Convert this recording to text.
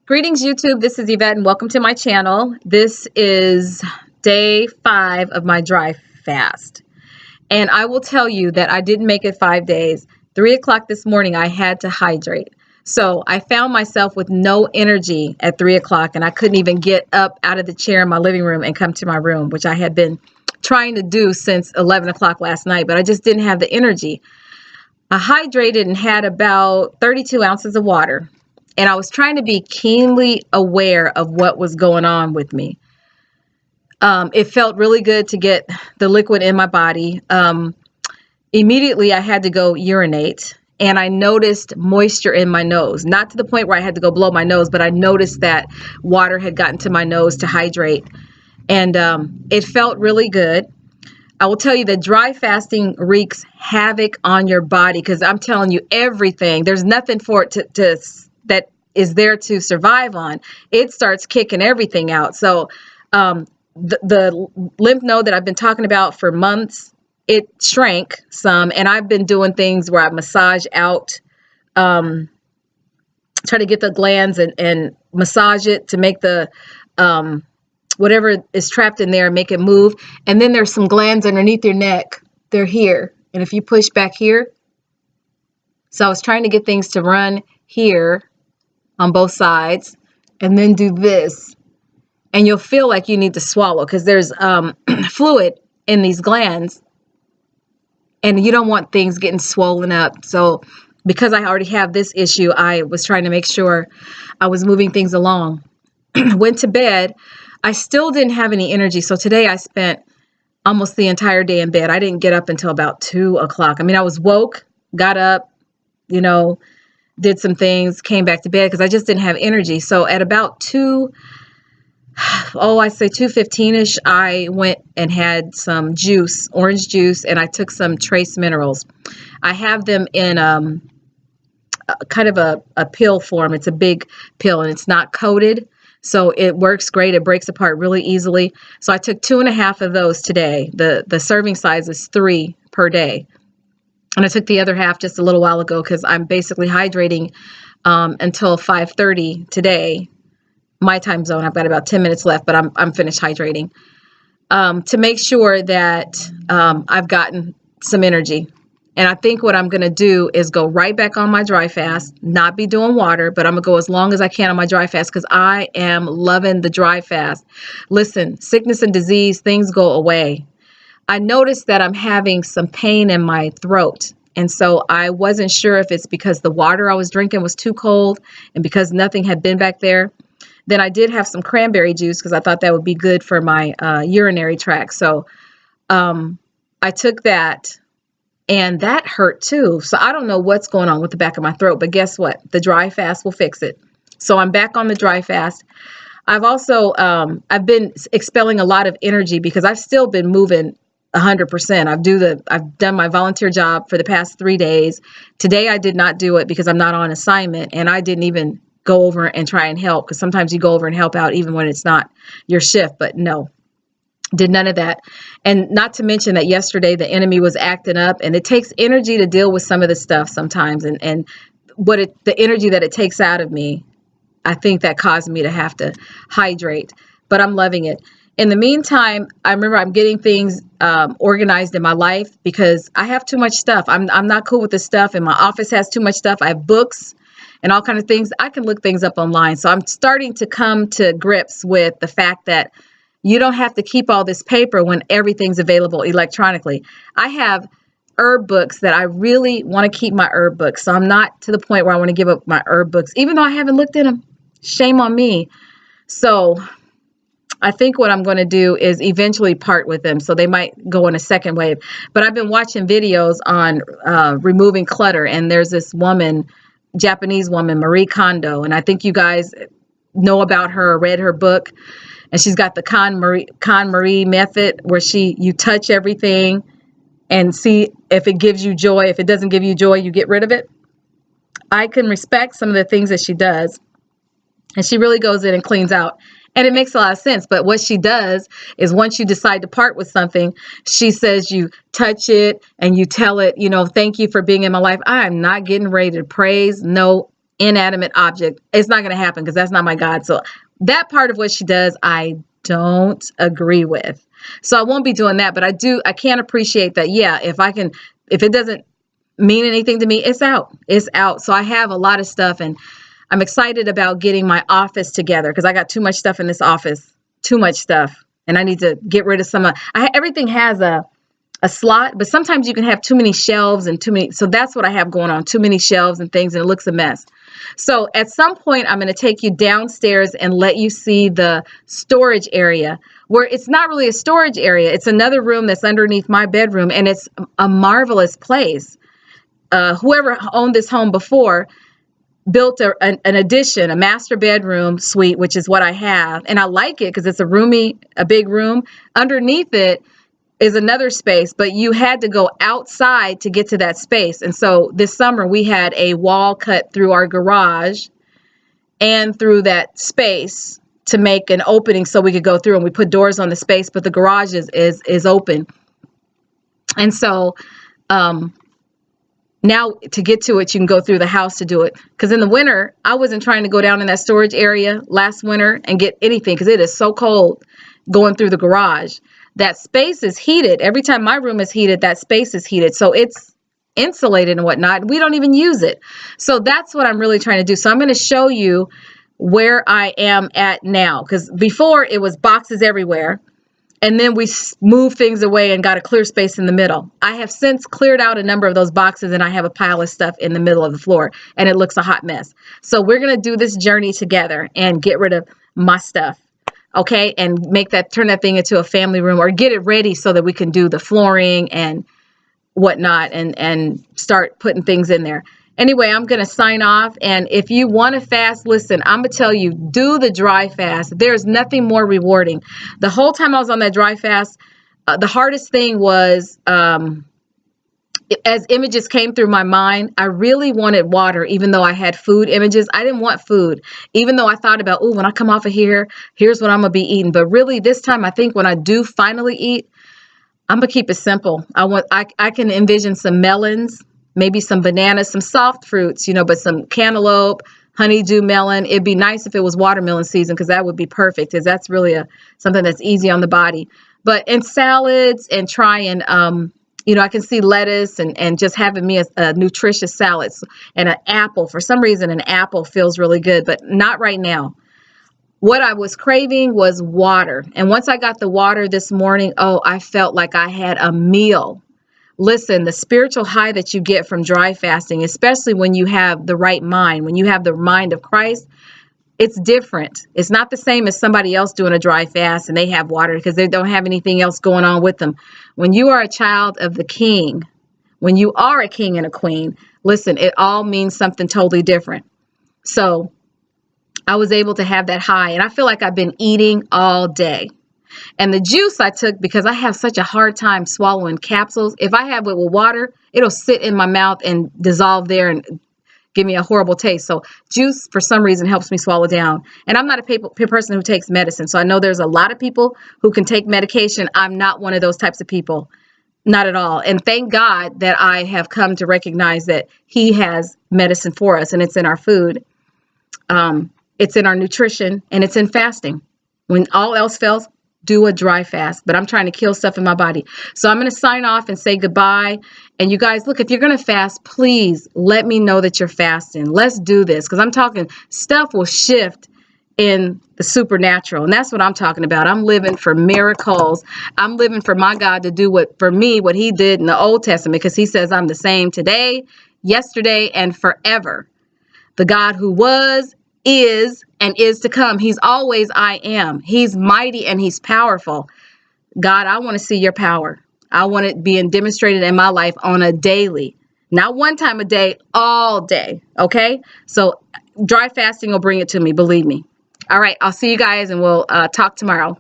Greetings, YouTube. This is Yvette, and welcome to my channel. This is day 5 of my dry fast. And I will tell you that I didn't make it 5 days. 3 o'clock this morning, I had to hydrate. So I found myself with no energy at 3 o'clock, and I couldn't even get up out of the chair in my living room and come to my room, which I had been trying to do since 11 o'clock last night, but I just didn't have the energy. I hydrated and had about 32 ounces of water. And I was trying to be keenly aware of what was going on with me. It felt really good to get the liquid in my body. Immediately, I had to go urinate. And I noticed moisture in my nose. Not to the point where I had to go blow my nose, but I noticed that water had gotten to my nose to hydrate. And it felt really good. I will tell you that dry fasting wreaks havoc on your body because I'm telling you everything. There's nothing for it that is there to survive on. It starts kicking everything out. So the lymph node that I've been talking about for months, it shrank some, and I've been doing things where I massage out, try to get the glands and massage it to make the whatever is trapped in there, make it move. And then there's some glands underneath your neck. They're here. And if you push back here, so I was trying to get things to run here on both sides, and then do this, and you'll feel like you need to swallow because there's fluid in these glands, and you don't want things getting swollen up. So because I already have this issue, I was trying to make sure I was moving things along. Went to bed. I still didn't have any energy. So today I spent almost the entire day in bed. I didn't get up until about 2 o'clock. I mean, I was woke, got up, did some things, came back to bed because I just didn't have energy. So at about 2:15ish, I went and had some juice, orange juice, and I took some trace minerals. I have them in kind of a pill form. It's a big pill and it's not coated. So it works great. It breaks apart really easily. So I took 2.5 of those today. The serving size is 3 per day. And I took the other half just a little while ago because I'm basically hydrating until 5:30 today, my time zone. I've got about 10 minutes left, but I'm finished hydrating to make sure that I've gotten some energy. And I think what I'm going to do is go right back on my dry fast, not be doing water, but I'm going to go as long as I can on my dry fast because I am loving the dry fast. Listen, sickness and disease, things go away. I noticed that I'm having some pain in my throat. And so I wasn't sure if it's because the water I was drinking was too cold and because nothing had been back there. Then I did have some cranberry juice because I thought that would be good for my urinary tract. So I took that and that hurt too. So I don't know what's going on with the back of my throat, but guess what? The dry fast will fix it. So I'm back on the dry fast. I've also, I've been expelling a lot of energy because I've still been moving 100%. I've done my volunteer job for the past 3 days. Today I did not do it because I'm not on assignment, and I didn't even go over and try and help because sometimes you go over and help out even when it's not your shift. But no, did none of that. And not to mention that yesterday the enemy was acting up, and it takes energy to deal with some of this stuff sometimes. And the energy that it takes out of me, I think that caused me to have to hydrate. But I'm loving it. In the meantime, I remember I'm getting things organized in my life because I have too much stuff. I'm not cool with this stuff, and my office has too much stuff. I have books and all kinds of things. I can look things up online. So I'm starting to come to grips with the fact that you don't have to keep all this paper when everything's available electronically. I have herb books that I really want to keep my herb books. So I'm not to the point where I want to give up my herb books, even though I haven't looked in them. Shame on me. So I think what I'm going to do is eventually part with them. So they might go in a second wave. But I've been watching videos on removing clutter. And there's this woman, Japanese woman, Marie Kondo. And I think you guys know about her or read her book. And she's got the KonMari method where you touch everything and see if it gives you joy. If it doesn't give you joy, you get rid of it. I can respect some of the things that she does. And she really goes in and cleans out. And it makes a lot of sense. But what she does is once you decide to part with something, she says you touch it and you tell it, thank you for being in my life. I am not getting ready to praise no inanimate object. It's not going to happen because that's not my God. So that part of what she does, I don't agree with. So I won't be doing that, but I can't appreciate that. Yeah, if it doesn't mean anything to me, it's out. It's out. So I have a lot of stuff, and I'm excited about getting my office together because I got too much stuff in this office, too much stuff. And I need to get rid of some of, everything has a slot, but sometimes you can have too many shelves and too many. So that's what I have going on, too many shelves and things, and it looks a mess. So at some point, I'm going to take you downstairs and let you see the storage area, where it's not really a storage area. It's another room that's underneath my bedroom, and it's a marvelous place. Whoever owned this home before built an addition, a master bedroom suite, which is what I have. And I like it because it's a big room. Underneath it is another space, but you had to go outside to get to that space. And so this summer we had a wall cut through our garage and through that space to make an opening so we could go through, and we put doors on the space, but the garage is open. And so, now to get to it, you can go through the house to do it. Because in the winter, I wasn't trying to go down in that storage area last winter and get anything because it is so cold going through the garage. That space is heated. Every time my room is heated, that space is heated. So it's insulated and whatnot. We don't even use it. So that's what I'm really trying to do. So I'm going to show you where I am at now. Because before it was boxes everywhere. And then we moved things away and got a clear space in the middle. I have since cleared out a number of those boxes, and I have a pile of stuff in the middle of the floor, and it looks a hot mess. So we're going to do this journey together and get rid of my stuff. Okay. And turn that thing into a family room, or get it ready so that we can do the flooring and whatnot and start putting things in there. Anyway, I'm going to sign off. And if you want to fast, listen, I'm going to tell you, do the dry fast. There's nothing more rewarding. The whole time I was on that dry fast, the hardest thing was, as images came through my mind, I really wanted water, even though I had food images. I didn't want food, even though I thought about, oh, when I come off of here, here's what I'm going to be eating. But really this time, I think when I do finally eat, I'm going to keep it simple. I can envision some melons, maybe some bananas, some soft fruits, but some cantaloupe, honeydew melon. It'd be nice if it was watermelon season, because that would be perfect, because that's really something that's easy on the body. But in salads, and trying, I can see lettuce and just having me a nutritious salad, and an apple. For some reason, an apple feels really good, but not right now. What I was craving was water. And once I got the water this morning, I felt like I had a meal. Listen, the spiritual high that you get from dry fasting, especially when you have the right mind, when you have the mind of Christ, it's different. It's not the same as somebody else doing a dry fast and they have water because they don't have anything else going on with them. When you are a child of the King, when you are a king and a queen, listen, it all means something totally different. So I was able to have that high, and I feel like I've been eating all day. And the juice I took, because I have such a hard time swallowing capsules. If I have it with water, it'll sit in my mouth and dissolve there and give me a horrible taste. So juice, for some reason, helps me swallow down. And I'm not a person who takes medicine. So I know there's a lot of people who can take medication. I'm not one of those types of people. Not at all. And thank God that I have come to recognize that He has medicine for us, and it's in our food. It's in our nutrition, and it's in fasting. When all else fails, do a dry fast. But I'm trying to kill stuff in my body. So I'm going to sign off and say goodbye. And you guys, look, if you're going to fast, please let me know that you're fasting. Let's do this, because I'm talking stuff will shift in the supernatural. And that's what I'm talking about. I'm living for miracles. I'm living for my God to do what He did in the Old Testament, because He says I'm the same today, yesterday, and forever. The God who was, is, and is to come. He's always I am. He's mighty and He's powerful. God, I want to see your power. I want it being demonstrated in my life on a daily, not one time a day, all day. Okay. So dry fasting will bring it to me. Believe me. All right. I'll see you guys, and we'll talk tomorrow.